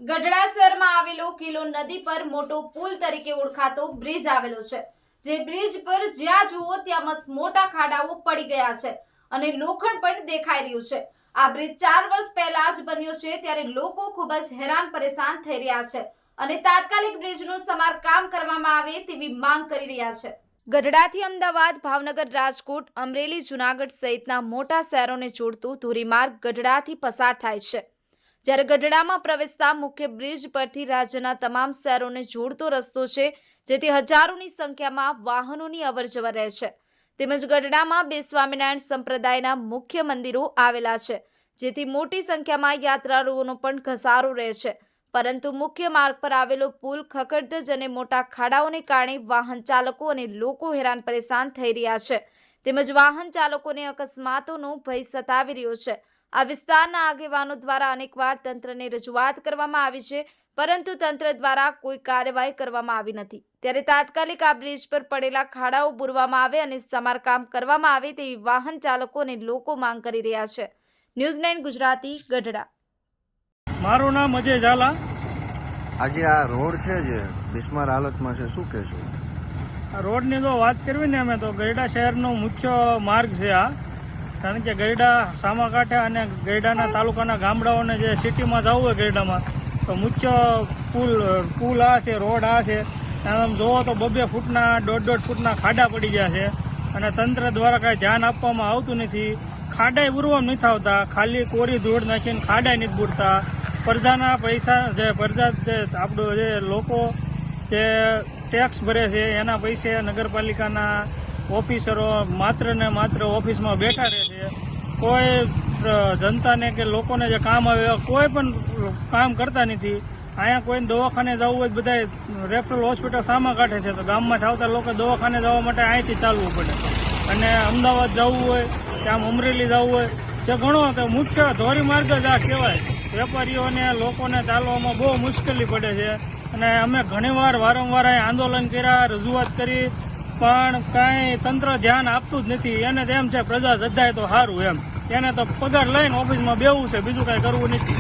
ગઢડા શહેરમાં આવેલો કિલો નદી પર મોટો પુલ તરીકે ઓળખાતો બ્રિજ આવેલો છે, જે બ્રિજ પર જ્યાં જુઓ ત્યાં મસમોટા ખાડાઓ પડી ગયા છે અને લોખંડ પણ દેખાઈ રહ્યું છે। આ બ્રિજ 4 વર્ષ પહેલા જ બન્યો છે, ત્યારે લોકો ખૂબ જ હેરાન પરેશાન થઈ રહ્યા છે અને તાત્કાલિક બ્રિજનું સમારકામ કરવામાં આવે તેવી માંગ કરી રહ્યા છે। ગઢડાથી અમદાવાદ, ભાવનગર, રાજકોટ, અમરેલી, જૂનાગઢ સહિતના મોટા શહેરોને જોડતું ધોરીમાર્ગ ગઢડાથી પસાર થાય છે, જ્યારે ગઢડામાં પ્રવેશતા મુખ્ય બ્રિજ પરથી રાજ્યના તમામ શહેરોને જોડતો રસ્તો છે, જેથી હજારોની સંખ્યામાં વાહનોની અવરજવર રહે છે। તેમજ ગઢડામાં બે સ્વામિનારાયણ સંપ્રદાયના મુખ્ય મંદિરો આવેલા છે, જેથી મોટી સંખ્યામાં યાત્રાળુઓનો પણ ઘસારો રહે છે, પરંતુ મુખ્ય માર્ગ પર આવેલો પુલ ખખડધજ અને મોટા ખાડાઓને કારણે વાહન ચાલકો અને લોકો હેરાન પરેશાન થઈ રહ્યા છે, તેમજ વાહન ચાલકોને અકસ્માતોનો ભય સતાવી રહ્યો છે। આ વિસ્તારના આગેવાનો દ્વારા અનેકવાર તંત્રને રજૂઆત કરવામાં આવી છે, પરંતુ તંત્ર દ્વારા કોઈ કાર્યવાહી કરવામાં આવી નથી, ત્યારે તાત્કાલિક આ બ્રિજ પર પડેલા ખાડાઓ પૂરવામાં આવે અને સમારકામ કરવામાં આવે તેવી વાહન ચાલકો અને લોકો માંગ કરી રહ્યા છે। ન્યૂઝ 9 ગુજરાતી, ગઢડા। મારું નામ અજય ઝાલા। આજે આ રોડ છે જે બિસ્માર હાલતમાં છે, શું કહેશો? આ રોડની જો વાત કરવી ને અમે તો ગઢડા શહેરનો મુખ્ય માર્ગ છે આ, કારણ કે ગઢડા સામાકાંઠે અને ગઢડાના તાલુકાના ગામડાઓને જે સિટીમાં જવું હોય ગઢડામાં તો મુખ્ય પુલ આ છે, રોડ આ છે। આમ જોવો તો 2 ફૂટના 1.5 ફૂટના ખાડા પડી ગયા છે અને તંત્ર દ્વારા કાંઈ ધ્યાન આપવામાં આવતું નથી। ખાડાય પૂરવામાં નથી આવતા, ખાલી કોરી ધૂળ નાખીને ખાડાય નથી પૂરતા। પ્રજાના પૈસા જે પ્રજા જે આપણું જે લોકો જે ટેક્સ ભરે છે એના પૈસે નગરપાલિકાના ઓફિસરો માત્ર ને માત્ર ઓફિસમાં બેઠા રહે છે, કોઈ જનતાને કે લોકોને જે કામ આવે કોઈ પણ કામ કરતા નથી। અહીંયા કોઈ દવાખાને જવું હોય બધા રેફરલ હોસ્પિટલ સામા કાઢે છે, તો ગામમાં આવતા લોકો દવાખાને જવા માટે અહીંથી ચાલવું પડે, અને અમદાવાદ જવું હોય કે આમ અમરેલી જવું હોય તે ઘણો તો મુખ્ય ધોરીમાર્ગ જ આ કહેવાય। વેપારીઓને લોકોને ચાલવામાં બહુ મુશ્કેલી પડે છે અને અમે ઘણીવાર વારંવાર અહીં આંદોલન કર્યા, રજૂઆત કરી, પણ કાંઈ તંત્ર ધ્યાન આપતું જ નથી। એને તેમ છે પ્રજા જધાય તો સારું, એને તો પગાર લઈને ઓફિસમાં બેવું છે, બીજું કાંઈ કરવું નથી।